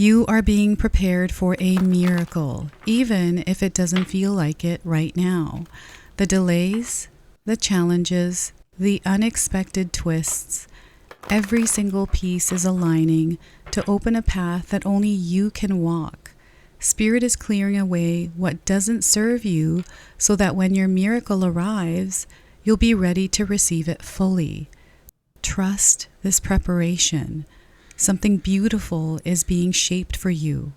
You are being prepared for a miracle, even if it doesn't feel like it right now. The delays, the challenges, the unexpected twists, every single piece is aligning to open a path that only you can walk. Spirit is clearing away what doesn't serve you so that when your miracle arrives, you'll be ready to receive it fully. Trust this preparation. Something beautiful is being shaped for you.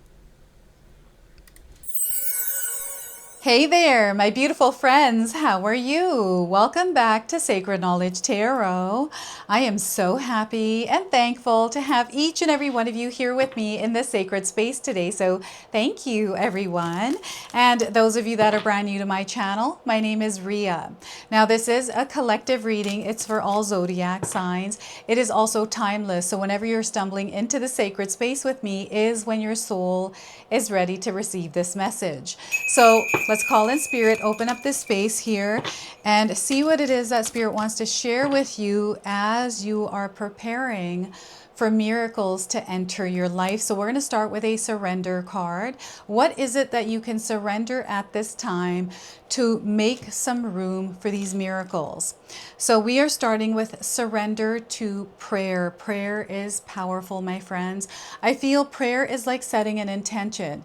Hey there, my beautiful friends. How are you? Welcome back to Sacred Knowledge Tarot. I am so happy and thankful to have each and every one of you here with me in this sacred space today. So thank you, everyone. And those of you that are brand new to my channel, my name is Ria. Now, this is a collective reading. It's for all zodiac signs. It is also timeless. So whenever you're stumbling into the sacred space with me is when your soul is ready to receive this message. So let's call in Spirit, open up this space here and see what it is that Spirit wants to share with you as you are preparing for miracles to enter your life. So we're going to start with a surrender card. What is it that you can surrender at this time to make some room for these miracles? So we are starting with surrender to prayer. Prayer is powerful, my friends. I feel prayer is like setting an intention,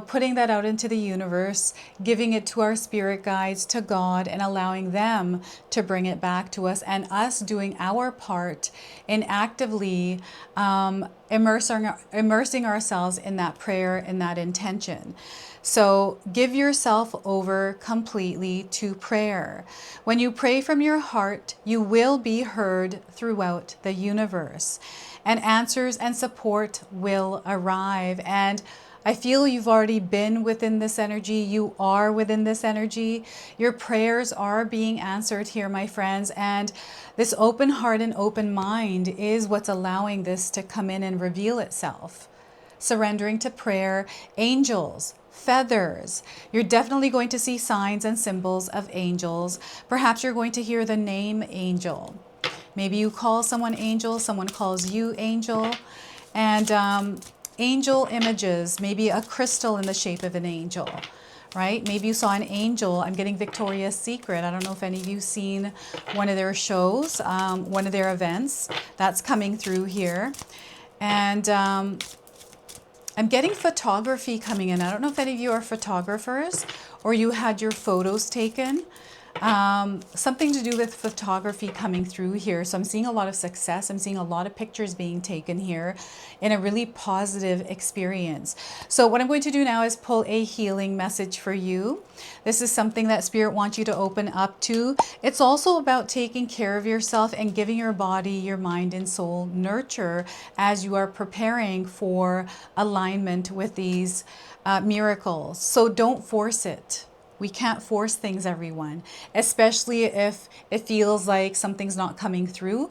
putting that out into the universe, giving it to our spirit guides, to God, and allowing them to bring it back to us, and us doing our part in actively immersing ourselves in that prayer and that intention. So give yourself over completely to prayer. When you pray from your heart, you will be heard throughout the universe, and answers and support will arrive. And I feel you've already been within this energy. You are within this energy. Your prayers are being answered here, my friends. And this open heart and open mind is what's allowing this to come in and reveal itself. Surrendering to prayer, angels, feathers. You're definitely going to see signs and symbols of angels. Perhaps you're going to hear the name angel. Maybe you call someone angel, someone calls you angel. And angel images, maybe a crystal in the shape of an angel, right? Maybe you saw an angel. I'm getting Victoria's Secret. I don't know if any of you seen one of their shows, one of their events. That's coming through here. And I'm getting photography coming in. I don't know if any of you are photographers or you had your photos taken. Something to do with photography coming through here. So I'm seeing a lot of success. I'm seeing a lot of pictures being taken here in a really positive experience. So what I'm going to do now is pull a healing message for you. This is something that Spirit wants you to open up to. It's also about taking care of yourself and giving your body, your mind, and soul nurture as you are preparing for alignment with these miracles. So don't force it. We can't force things, everyone, especially if it feels like something's not coming through.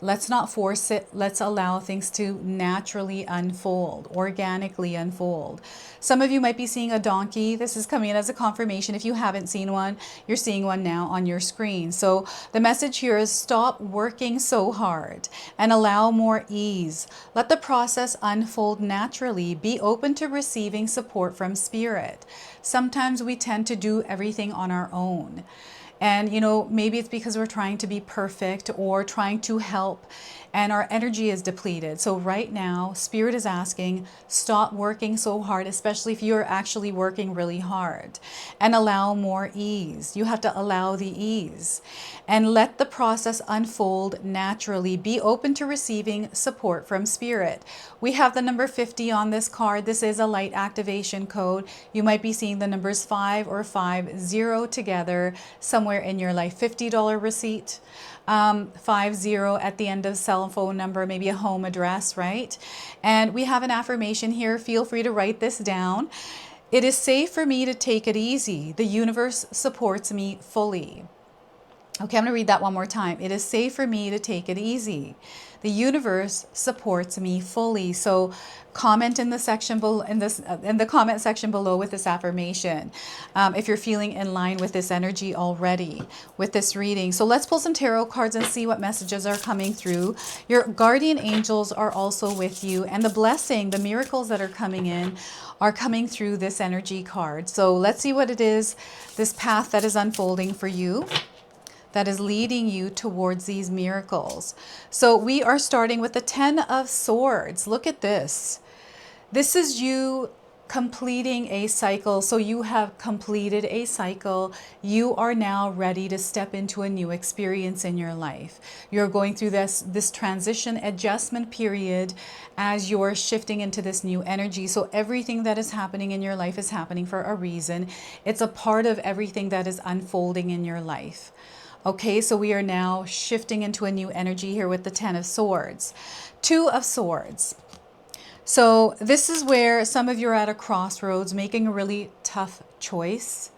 Let's not force it. Let's allow things to naturally unfold, organically unfold. Some of you might be seeing a donkey. This is coming in as a confirmation. If you haven't seen one, you're seeing one now on your screen. So the message here is stop working so hard and allow more ease. Let the process unfold naturally. Be open to receiving support from Spirit. Sometimes we tend to do everything on our own. And, maybe it's because we're trying to be perfect or trying to help and our energy is depleted. So right now, Spirit is asking, stop working so hard, especially if you're actually working really hard, and allow more ease. You have to allow the ease and let the process unfold naturally. Be open to receiving support from Spirit. We have the number 50 on this card. This is a light activation code. You might be seeing the numbers 5 or 50 together somewhere in your life. $50 receipt. 50 at the end of cell phone number, maybe a home address, right? And we have an affirmation here. Feel free to write this down. It is safe for me to take it easy. The universe supports me fully. Okay, I'm going to read that one more time. It is safe for me to take it easy. The universe supports me fully. So comment in the section below, in the comment section below with this affirmation, if you're feeling in line with this energy already with this reading. So let's pull some tarot cards and see what messages are coming through. Your guardian angels are also with you, and the blessing, the miracles that are coming in are coming through this energy card. So let's see what it is, this path that is unfolding for you, that is leading you towards these miracles. So we are starting with the 10 of Swords. Look at this. This is you completing a cycle. So you have completed a cycle. You are now ready to step into a new experience in your life. You're going through this transition adjustment period as you're shifting into this new energy. So everything that is happening in your life is happening for a reason. It's a part of everything that is unfolding in your life. Okay, so we are now shifting into a new energy here with the 10 of Swords. 2 of Swords. So this is where some of you are at a crossroads, making a really tough choice.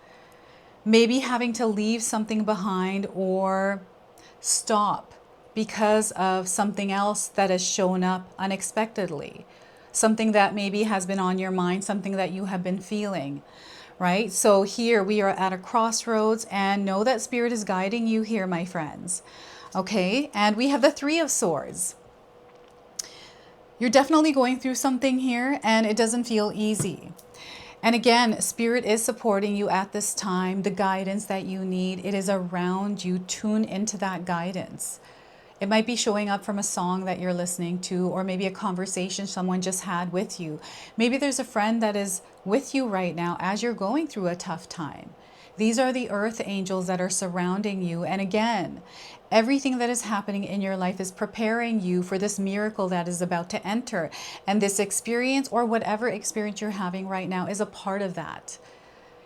Maybe having to leave something behind or stop because of something else that has shown up unexpectedly. Something that maybe has been on your mind, something that you have been feeling. Right? So here we are at a crossroads, and know that Spirit is guiding you here, my friends. Okay, and we have the 3 of Swords. You're definitely going through something here, and it doesn't feel easy. And again, Spirit is supporting you at this time. The guidance that you need, it is around you. Tune into that guidance. It might be showing up from a song that you're listening to, or maybe a conversation someone just had with you. Maybe there's a friend that is with you right now as you're going through a tough time. These are the earth angels that are surrounding you. And again, everything that is happening in your life is preparing you for this miracle that is about to enter. And this experience, or whatever experience you're having right now, is a part of that.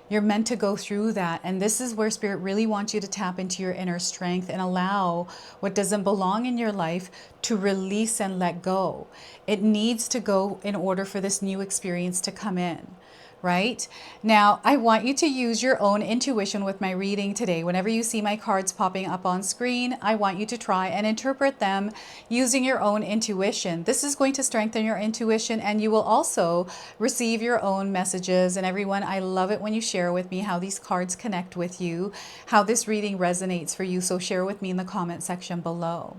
You're meant to go through that. And this is where Spirit really wants you to tap into your inner strength and allow what doesn't belong in your life to release and let go. It needs to go in order for this new experience to come in. Right? Now, I want you to use your own intuition with my reading today. Whenever you see my cards popping up on screen, I want you to try and interpret them using your own intuition. This is going to strengthen your intuition, and you will also receive your own messages. And everyone, I love it when you share with me how these cards connect with you, how this reading resonates for you. So share with me in the comment section below.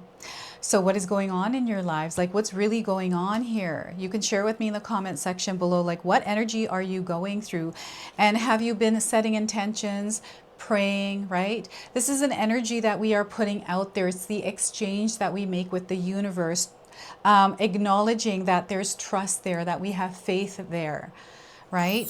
So what is going on in your lives? Like, what's really going on here? You can share with me in the comment section below, like, what energy are you going through? And have you been setting intentions, praying, right? This is an energy that we are putting out there. It's the exchange that we make with the universe, acknowledging that there's trust there, that we have faith there, right?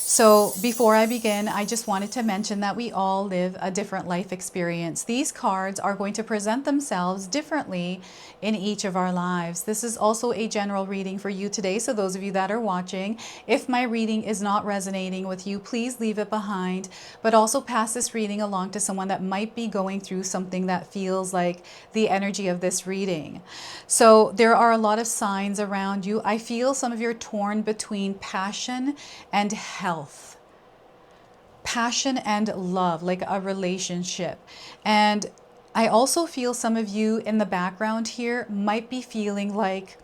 So before I begin, I just wanted to mention that we all live a different life experience. These cards are going to present themselves differently in each of our lives. This is also a general reading for you today. So those of you that are watching, if my reading is not resonating with you, please leave it behind, but also pass this reading along to someone that might be going through something that feels like the energy of this reading. So there are a lot of signs around you. I feel some of you are torn between passion and health. Passion and love, like a relationship. And I also feel some of you in the background here might be feeling like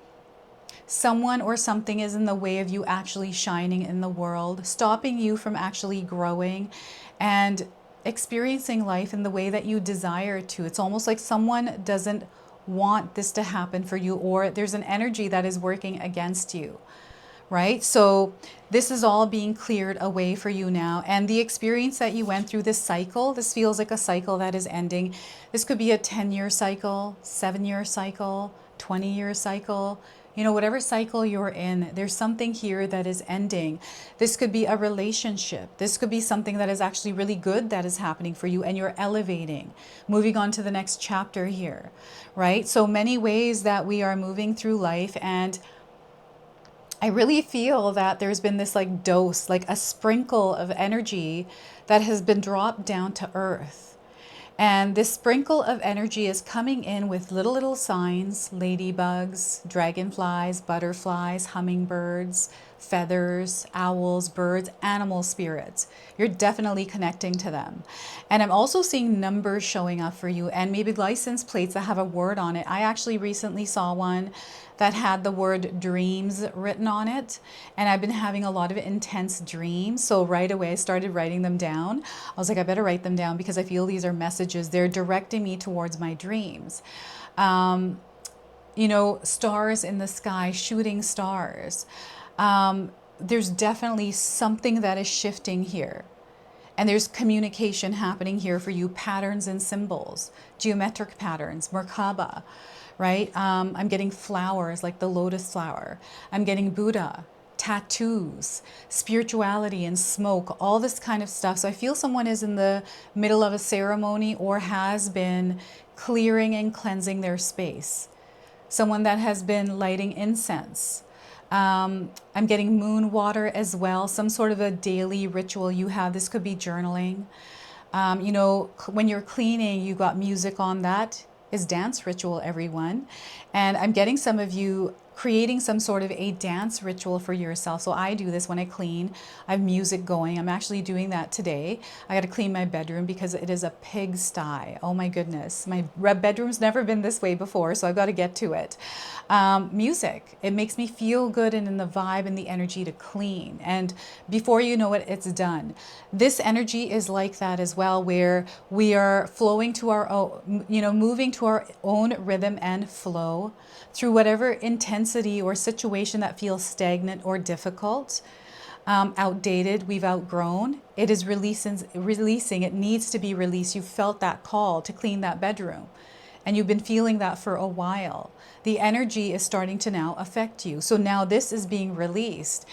someone or something is in the way of you actually shining in the world, stopping you from actually growing and experiencing life in the way that you desire to. It's almost like someone doesn't want this to happen for you, or there's an energy that is working against you. Right? So this is all being cleared away for you now. And the experience that you went through, this cycle, this feels like a cycle that is ending. This could be a 10-year cycle, 7-year cycle, 20-year cycle. You know, whatever cycle you're in, there's something here that is ending. This could be a relationship. This could be something that is actually really good that is happening for you, and you're elevating, moving on to the next chapter here, right? So many ways that we are moving through life, and I really feel that there's been this like dose, like a sprinkle of energy that has been dropped down to earth. And this sprinkle of energy is coming in with little signs, ladybugs, dragonflies, butterflies, hummingbirds, feathers, owls, birds, animal spirits. You're definitely connecting to them. And I'm also seeing numbers showing up for you, and maybe license plates that have a word on it. I actually recently saw one that had the word dreams written on it, and I've been having a lot of intense dreams. So right away I started writing them down. I was like, I better write them down because I feel these are messages. They're directing me towards my dreams. You know, stars in the sky, shooting stars. There's definitely something that is shifting here. And there's communication happening here for you, patterns and symbols, geometric patterns, Merkaba, right? I'm getting flowers like the lotus flower. I'm getting Buddha, tattoos, spirituality and smoke, all this kind of stuff. So I feel someone is in the middle of a ceremony or has been clearing and cleansing their space. Someone that has been lighting incense. I'm getting moon water as well, some sort of a daily ritual you have. This could be journaling. You know, when you're cleaning, you got music on. That is dance ritual, everyone. And I'm getting some of you creating some sort of a dance ritual for yourself. So I do this when I clean. I have music going. I'm actually doing that today. I got to clean my bedroom because it is a pigsty. Oh my goodness. My bedroom's never been this way before, so I've got to get to it. Music. It makes me feel good and in the vibe and the energy to clean. And before you know it, it's done. This energy is like that as well, where we are flowing to our own, you know, moving to our own rhythm and flow through whatever intensity or situation that feels stagnant or difficult, outdated, we've outgrown. It is releasing. It needs to be released. You felt that call to clean that bedroom, and you've been feeling that for a while. The energy is starting to now affect you. So now this is being released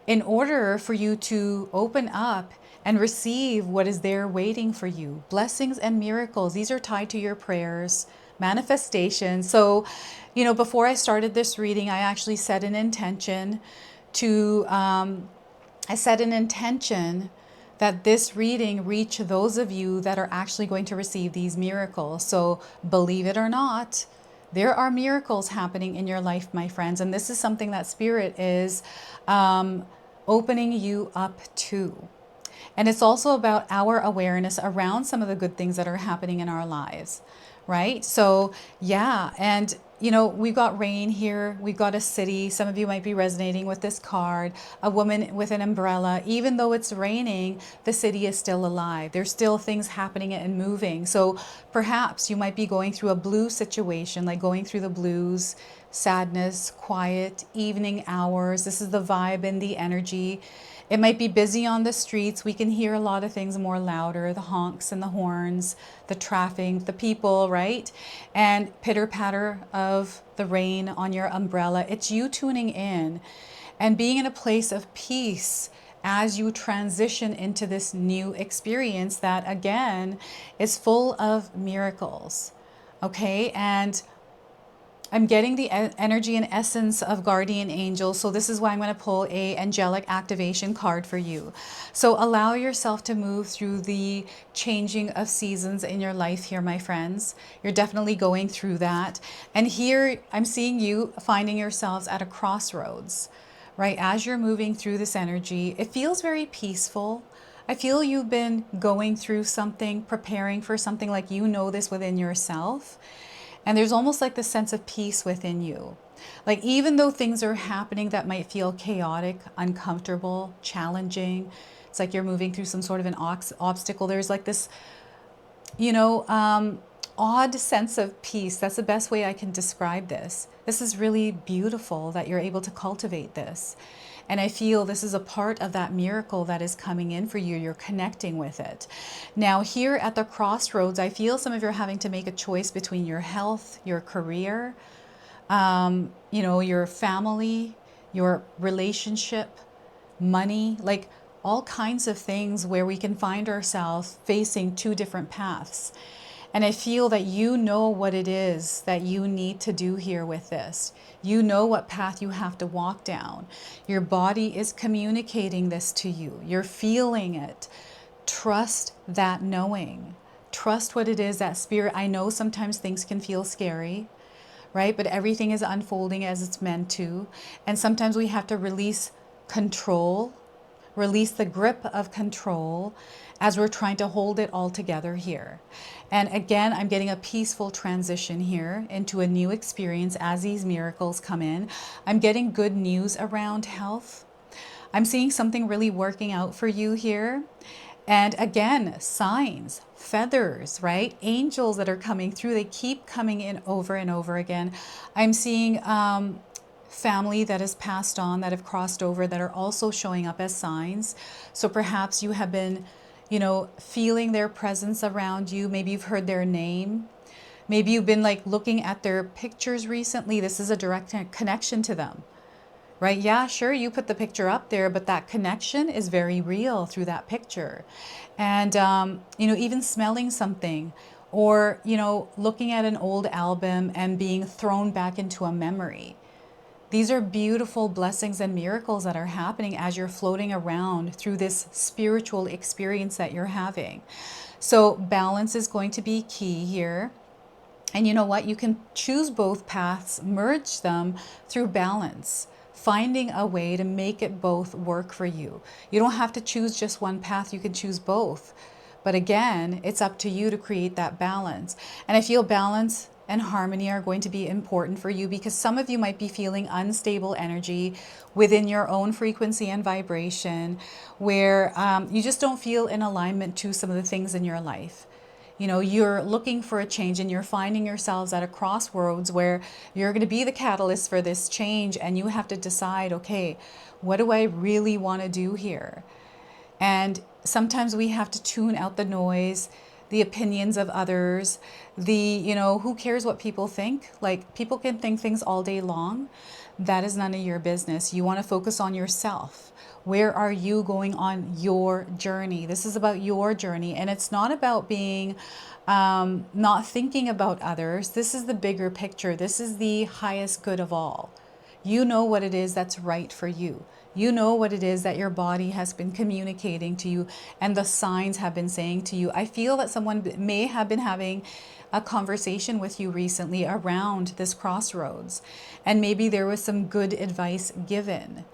in order for you to open up and receive what is there waiting for you. Blessings and miracles. These are tied to your prayers, manifestation. So, you know, before I started this reading, I actually set an intention to, that this reading reach those of you that are actually going to receive these miracles. So believe it or not, there are miracles happening in your life, my friends. And this is something that Spirit is opening you up to. And it's also about our awareness around some of the good things that are happening in our lives, right? So yeah, and you know, we've got rain here, we've got a city. Some of you might be resonating with this card, a woman with an umbrella. Even though it's raining, the city is still alive. There's still things happening and moving. So perhaps you might be going through a blue situation, like going through the blues, sadness, quiet, evening hours. This is the vibe and the energy. It might be busy on the streets. We can hear a lot of things more louder, the honks and the horns, the traffic, the people, right? And pitter patter of the rain on your umbrella. It's you tuning in and being in a place of peace as you transition into this new experience that, again, is full of miracles, okay? And I'm getting the energy and essence of guardian angels. So this is why I'm going to pull a angelic activation card for you. So allow yourself to move through the changing of seasons in your life here, my friends. You're definitely going through that. And here I'm seeing you finding yourselves at a crossroads, right? As you're moving through this energy, it feels very peaceful. I feel you've been going through something, preparing for something, like you know this within yourself. And there's almost like this sense of peace within you. Like even though things are happening that might feel chaotic, uncomfortable, challenging, it's like you're moving through some sort of an obstacle. There's like this, you know, odd sense of peace. That's the best way I can describe this. This is really beautiful that you're able to cultivate this. And I feel this is a part of that miracle that is coming in for you. You're connecting with it. Now here at the crossroads, I feel some of you are having to make a choice between your health, your career, you know, your family, your relationship, money, like all kinds of things where we can find ourselves facing two different paths. And I feel that you know what it is that you need to do here with this. You know what path you have to walk down. Your body is communicating this to you. You're feeling it. Trust that knowing. Trust what it is, that Spirit. I know sometimes things can feel scary, right? But everything is unfolding as it's meant to. And sometimes we have to release control, release the grip of control as we're trying to hold it all together here. And again, I'm getting a peaceful transition here into a new experience as these miracles come in. I'm getting good news around health. I'm seeing something really working out for you here. And again, signs, feathers, right? Angels that are coming through, they keep coming in over and over again. I'm seeing family that has passed on, that have crossed over, that are also showing up as signs. So perhaps you have been, you know, feeling their presence around you. Maybe you've heard their name. Maybe you've been like looking at their pictures recently. This is a direct connection to them, right? Yeah, sure, you put the picture up there, but that connection is very real through that picture. And, you know, even smelling something, or, you know, looking at an old album and being thrown back into a memory. These are beautiful blessings and miracles that are happening as you're floating around through this spiritual experience that you're having. So balance is going to be key here. And you know what? You can choose both paths, merge them through balance, finding a way to make it both work for you. You don't have to choose just one path, you can choose both. But again, it's up to you to create that balance. And I feel balance and harmony are going to be important for you, because some of you might be feeling unstable energy within your own frequency and vibration, where you just don't feel in alignment to some of the things in your life. You know, you're looking for a change and you're finding yourselves at a crossroads where you're going to be the catalyst for this change, and you have to decide, okay, what do I really want to do here? And sometimes we have to tune out the noise, the opinions of others, you know, who cares what people think? Like, people can think things all day long. That is none of your business. You want to focus on yourself. Where are you going on your journey? This is about your journey, and it's not about being not thinking about others. This is the bigger picture. This is the highest good of all. You know what it is that's right for you. You know what it is that your body has been communicating to you and the signs have been saying to you. I feel that someone may have been having a conversation with you recently around this crossroads, and maybe there was some good advice given.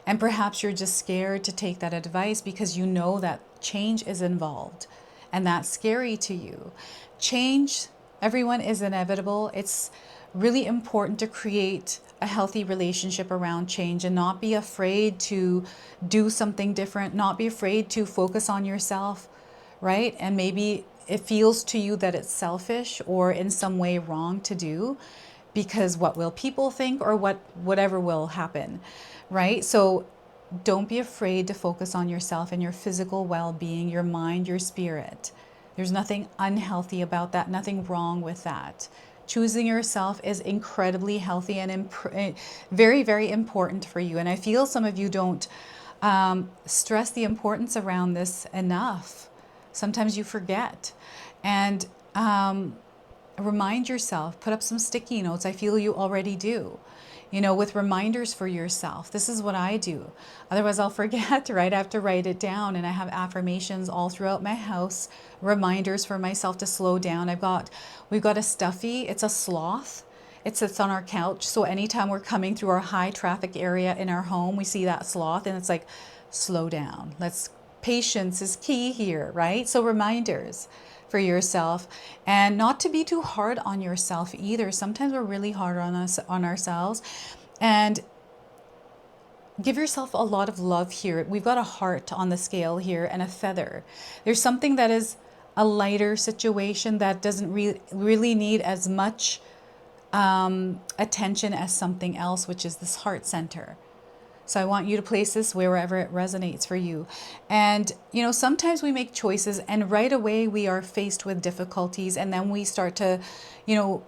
And perhaps you're just scared to take that advice because you know that change is involved, and that's scary to you. Change, everyone, is inevitable. It's really important to create a healthy relationship around change and not be afraid to do something different, not be afraid to focus on yourself, right? And maybe it feels to you that it's selfish or in some way wrong to do, because what will people think, or whatever will happen, right? So don't be afraid to focus on yourself and your physical well-being, your mind, your spirit. There's nothing unhealthy about that, nothing wrong with that. Choosing yourself is incredibly healthy and very, very important for you. And I feel some of you don't stress the importance around this enough. Sometimes you forget. And remind yourself, put up some sticky notes. I feel you already do, you know, with reminders for yourself. This is what I do. Otherwise I'll forget, right? I have to write it down, and I have affirmations all throughout my house, reminders for myself to slow down. We've got a stuffy, it's a sloth. It sits on our couch. So anytime we're coming through our high traffic area in our home, we see that sloth and it's like, slow down. Patience is key here, right? So reminders for yourself, and not to be too hard on yourself either. Sometimes we're really hard on ourselves, and give yourself a lot of love here. We've got a heart on the scale here and a feather. There's something that is a lighter situation that doesn't really need as much attention as something else, which is this heart center. So I want you to place this wherever it resonates for you. And, you know, sometimes we make choices and right away we are faced with difficulties, and then we start to, you know,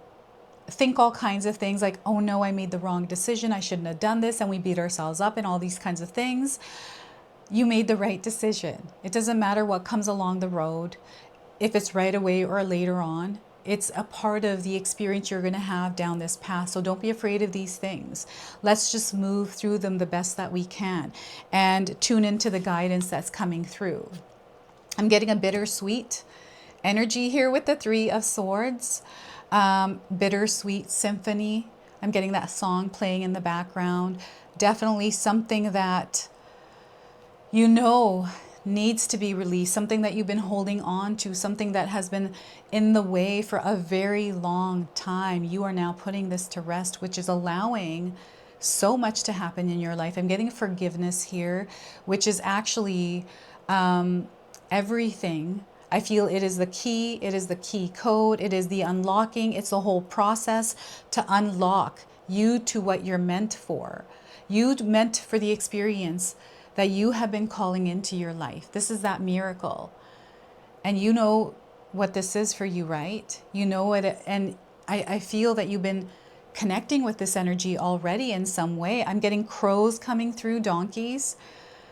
think all kinds of things like, oh no, I made the wrong decision. I shouldn't have done this. And we beat ourselves up and all these kinds of things. You made the right decision. It doesn't matter what comes along the road, if it's right away or later on. It's a part of the experience you're going to have down this path. So don't be afraid of these things. Let's just move through them the best that we can and tune into the guidance that's coming through. I'm getting a bittersweet energy here with the Three of Swords. Bittersweet symphony. I'm getting that song playing in the background. Definitely something that you know needs to be released, something that you've been holding on to, something that has been in the way for a very long time. You are now putting this to rest, which is allowing so much to happen in your life. I'm getting forgiveness here, which is actually everything. I feel it is the key, it is the key code, it is the unlocking, it's the whole process to unlock you to what you're meant for. You meant for the experience that you have been calling into your life. This is that miracle. And you know what this is for you, right? You know it. And I feel that you've been connecting with this energy already in some way. I'm getting crows coming through, donkeys,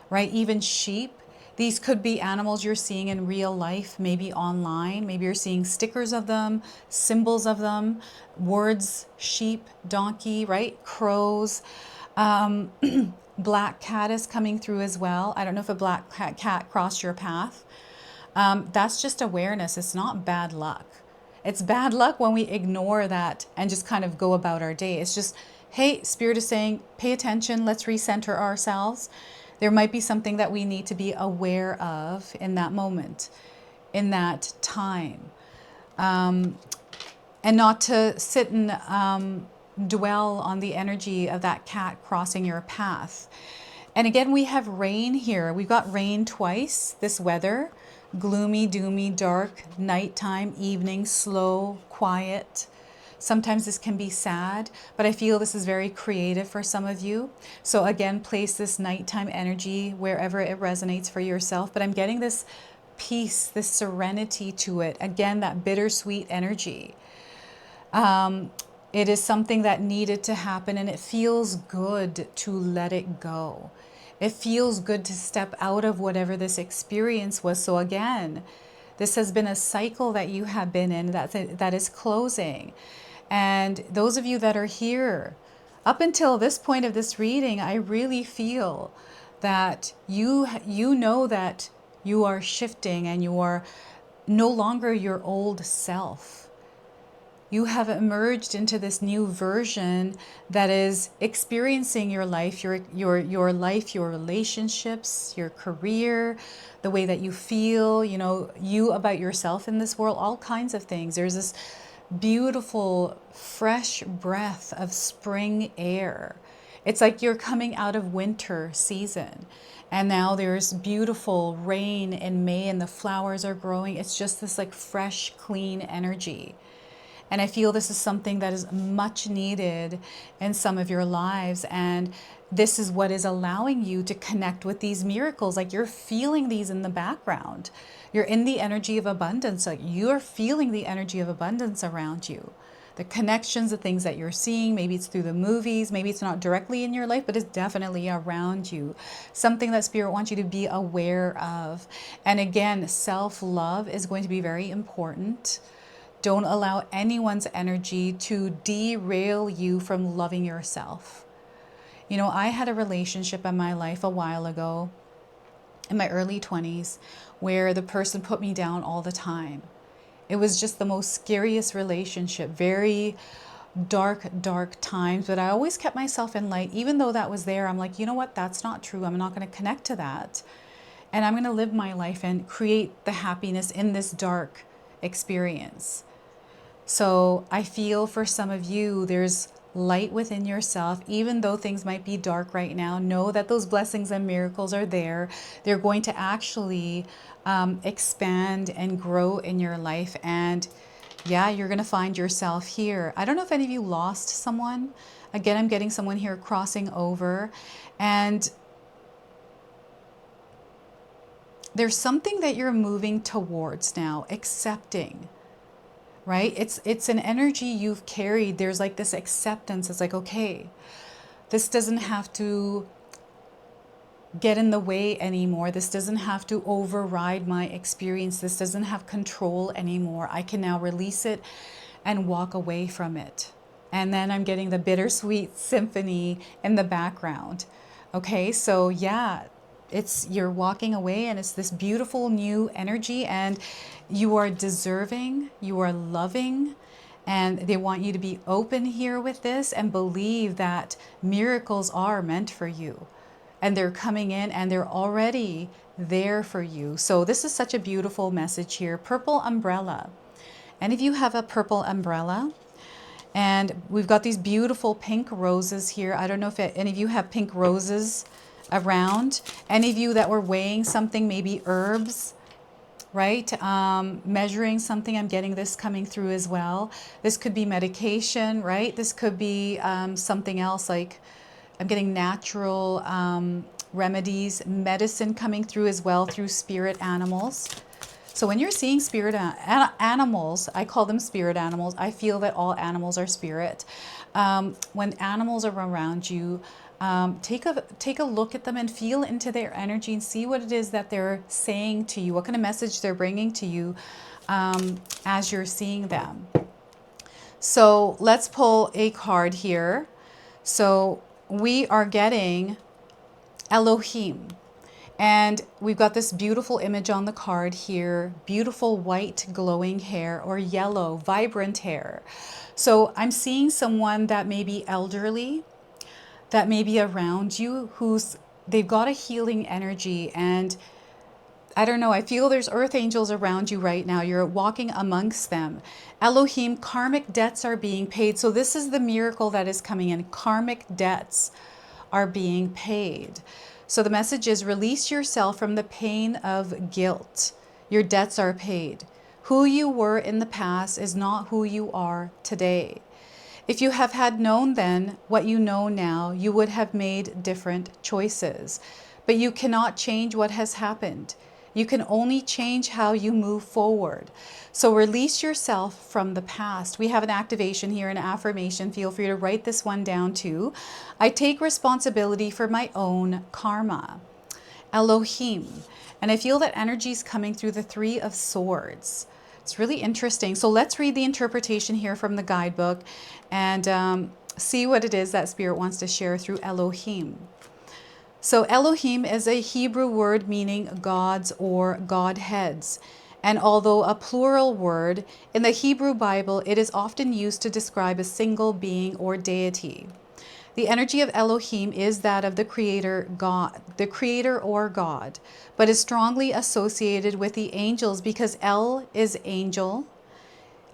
right? Even sheep. These could be animals you're seeing in real life, maybe online. Maybe you're seeing stickers of them, symbols of them, words, sheep, donkey, right? Crows. Black cat is coming through as well. I don't know if a black cat crossed your path. That's just awareness. It's not bad luck. It's bad luck when we ignore that and just kind of go about our day. It's just, hey, Spirit is saying, pay attention. Let's recenter ourselves. There might be something that we need to be aware of in that moment, in that time. And not to sit and dwell on the energy of that cat crossing your path. And again, we have rain here. We've got rain twice, this weather. Gloomy, doomy, dark, nighttime, evening, slow, quiet. Sometimes this can be sad, but I feel this is very creative for some of you. So again, place this nighttime energy wherever it resonates for yourself. But I'm getting this peace, this serenity to it. Again, that bittersweet energy. It is something that needed to happen, and it feels good to let it go. It feels good to step out of whatever this experience was. So again, this has been a cycle that you have been in that is closing. And those of you that are here, up until this point of this reading, I really feel that you know that you are shifting and you are no longer your old self. You have emerged into this new version that is experiencing your life, your life, your relationships, your career, the way that you feel, you about yourself in this world, all kinds of things. There's this beautiful, fresh breath of spring air. It's like you're coming out of winter season. And now there's beautiful rain in May and the flowers are growing. It's just this like fresh, clean energy. And I feel this is something that is much needed in some of your lives. And this is what is allowing you to connect with these miracles. Like you're feeling these in the background. You're in the energy of abundance. Like you're feeling the energy of abundance around you. The connections, the things that you're seeing, maybe it's through the movies, maybe it's not directly in your life, but it's definitely around you. Something that Spirit wants you to be aware of. And again, self-love is going to be very important. Don't allow anyone's energy to derail you from loving yourself. I had a relationship in my life a while ago, in my early 20s, where the person put me down all the time. It was just the most scariest relationship, very dark, dark times, but I always kept myself in light. Even though that was there, I'm like, you know what? That's not true. I'm not going to connect to that. And I'm going to live my life and create the happiness in this dark experience. So I feel for some of you, there's light within yourself. Even though things might be dark right now, know that those blessings and miracles are there. They're going to actually expand and grow in your life. And yeah, you're going to find yourself here. I don't know if any of you lost someone. Again, I'm getting someone here crossing over. And there's something that you're moving towards now, accepting. Right? It's an energy you've carried. There's like this acceptance. It's like, okay, this doesn't have to get in the way anymore. This doesn't have to override my experience. This doesn't have control anymore. I can now release it and walk away from it. And then I'm getting the bittersweet symphony in the background. Okay, so yeah, you're walking away and it's this beautiful new energy, and you are deserving, you are loving, and they want you to be open here with this and believe that miracles are meant for you. and they're coming in and they're already there for you. So this is such a beautiful message here. Purple umbrella. And if you have a purple umbrella, and we've got these beautiful pink roses here. I don't know if any of you have pink roses around. Any of you that were weighing something, maybe herbs, right? Measuring something, I'm getting this coming through as well. This could be medication, right? This could be something else, like I'm getting natural remedies, medicine coming through as well through spirit animals. So when you're seeing spirit animals, I call them spirit animals. I feel that all animals are spirit. When animals are around you, take a look at them and feel into their energy and see what it is that they're saying to you, what kind of message they're bringing to you as you're seeing them. So let's pull a card here. So we are getting Elohim. And we've got this beautiful image on the card here, beautiful white glowing hair or yellow, vibrant hair. So I'm seeing someone that may be elderly, that may be around you, they've got a healing energy. And I don't know, I feel there's earth angels around you right now. You're walking amongst them. Elohim, karmic debts are being paid. So this is the miracle that is coming in. Karmic debts are being paid. So the message is release yourself from the pain of guilt. Your debts are paid. Who you were in the past is not who you are today. If you have had known then what you know now, you would have made different choices. But you cannot change what has happened. You can only change how you move forward. So release yourself from the past. We have an activation here, an affirmation. Feel free to write this one down too. I take responsibility for my own karma. Elohim. And I feel that energy is coming through the Three of Swords. It's really interesting. So let's read the interpretation here from the guidebook and see what it is that Spirit wants to share through Elohim. So Elohim is a Hebrew word meaning gods or godheads. And although a plural word, in the Hebrew Bible, it is often used to describe a single being or deity. The energy of Elohim is that of the creator God, the creator or God, but is strongly associated with the angels because El is angel.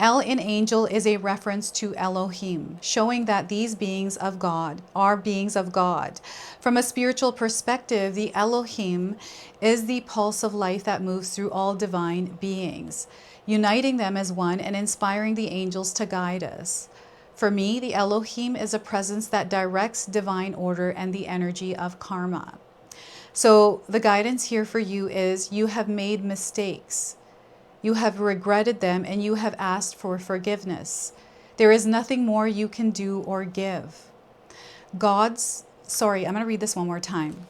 El in angel is a reference to Elohim, showing that these beings of God are beings of God. From a spiritual perspective, the Elohim is the pulse of life that moves through all divine beings, uniting them as one and inspiring the angels to guide us. For me, the Elohim is a presence that directs divine order and the energy of karma. So the guidance here for you is you have made mistakes. You have regretted them and you have asked for forgiveness. There is nothing more you can do or give. I'm going to read this one more time.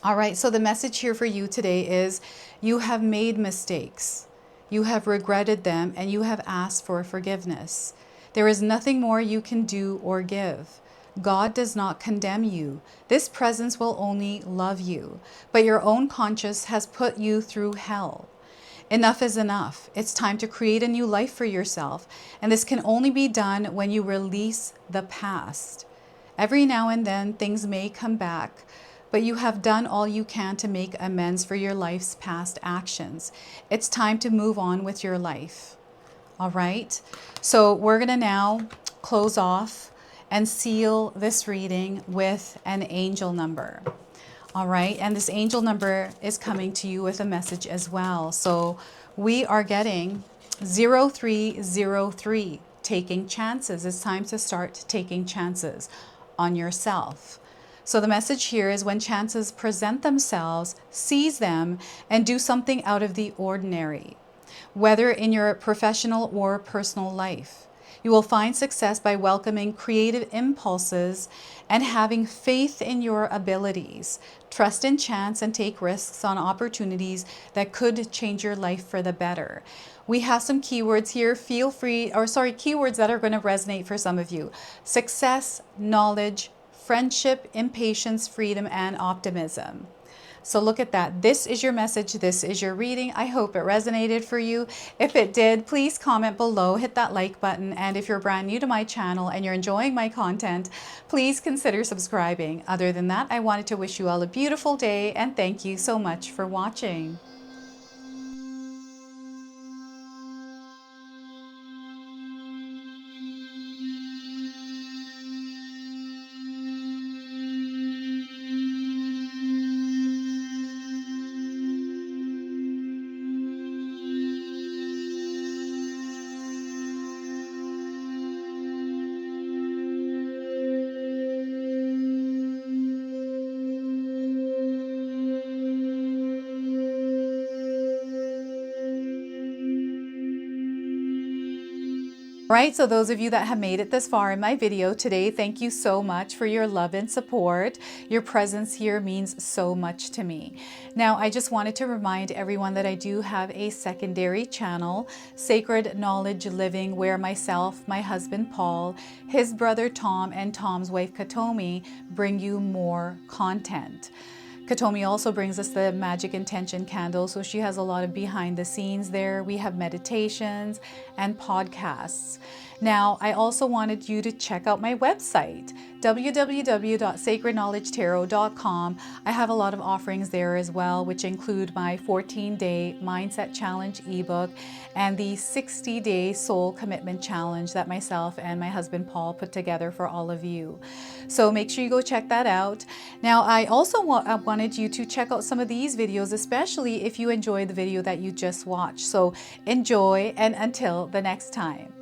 All right, so the message here for you today is you have made mistakes. You have regretted them and you have asked for forgiveness. There is nothing more you can do or give. God does not condemn you. This presence will only love you, but your own conscience has put you through hell. Enough is enough. It's time to create a new life for yourself, and this can only be done when you release the past. Every now and then things may come back, but you have done all you can to make amends for your life's past actions. It's time to move on with your life. All right, so we're going to now close off and seal this reading with an angel number. All right, and this angel number is coming to you with a message as well. So we are getting 0303, taking chances. It's time to start taking chances on yourself. So the message here is when chances present themselves, seize them and do something out of the ordinary, whether in your professional or personal life. You will find success by welcoming creative impulses and having faith in your abilities. Trust in chance and take risks on opportunities that could change your life for the better. We have some keywords here. Keywords that are going to resonate for some of you. Success, knowledge, friendship, impatience, freedom, and optimism. So look at that. This is your message. This is your reading. I hope it resonated for you. If it did, please comment below, hit that like button. And if you're brand new to my channel and you're enjoying my content, please consider subscribing. Other than that, I wanted to wish you all a beautiful day and thank you so much for watching. Right, so those of you that have made it this far in my video today, thank you so much for your love and support. Your presence here means so much to me. Now, I just wanted to remind everyone that I do have a secondary channel, Sacred Knowledge Living, where myself, my husband Paul, his brother Tom, and Tom's wife Katomi bring you more content. Katomi also brings us the Magic Intention candle, so she has a lot of behind the scenes there. We have meditations and podcasts. Now, I also wanted you to check out my website, www.sacredknowledgetarot.com. I have a lot of offerings there as well, which include my 14-day Mindset Challenge ebook and the 60-day Soul Commitment Challenge that myself and my husband Paul put together for all of you. So make sure you go check that out. Now, I also wanted you to check out some of these videos, especially if you enjoyed the video that you just watched. So enjoy, and until the next time.